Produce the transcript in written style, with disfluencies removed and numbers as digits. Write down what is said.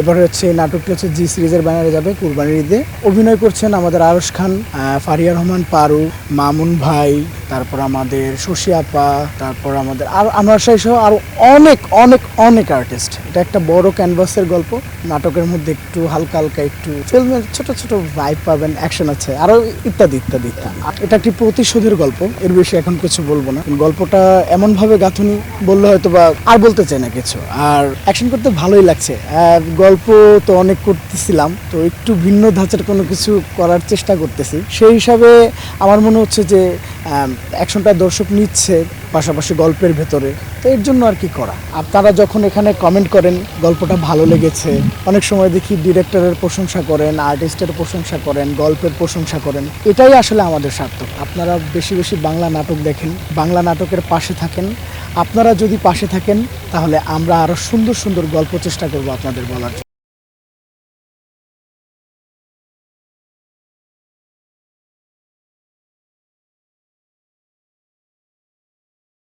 এবার হচ্ছে নাটকটি হচ্ছে জি সিরিজের ব্যানারে যাবে কুরবানির ঈদে। অভিনয় করছেন আমাদের আরশ খান, ফারিয়া রহমান পারু, মামুন ভাই, তারপর আমাদের শশী আপা, তারপর আমাদের আর আনোয়ার শাহী সহ আরও অনেক অনেক অনেক আর্টিস্ট। এটা একটা বড় ক্যানভাসের গল্প। নাটকের মধ্যে একটু হালকা হালকা একটু ফিল্মের ছোট ছোট ভাইব পাবেন, অ্যাকশন আছে, আরও ইত্যাদি ইত্যাদি ইত্যাদি। এটা একটি প্রতিশোধের গল্প, এর বেশি এখন কিছু বলবো না। গল্পটা এমনভাবে গাঁথুনি বললে হয়তো বা আর বলতে চাই না কিছু। আর অ্যাকশন করতে ভালোই লাগছে। গল্প তো অনেক করতেছিলাম, তো একটু ভিন্ন ধাঁচের কোনো কিছু করার চেষ্টা করতেছি। সেই হিসাবে আমার মনে হচ্ছে যে অ্যাকশনটা দর্শক নিচ্ছে পাশাপাশি গল্পের ভেতরে, তো এর জন্য আর কি করা। আপনারা যখন এখানে কমেন্ট করেন গল্পটা ভালো লেগেছে, অনেক সময় দেখি ডিরেক্টরের প্রশংসা করেন, আর্টিস্টের প্রশংসা করেন, গল্পের প্রশংসা করেন, এটাই আসলে আমাদের সার্থক। আপনারা বেশি বেশি বাংলা নাটক দেখেন, বাংলা নাটকের পাশে থাকেন। আপনারা যদি পাশে থাকেন তাহলে আমরা আরও সুন্দর সুন্দর গল্প চেষ্টা করব আপনাদের বলার জন্য।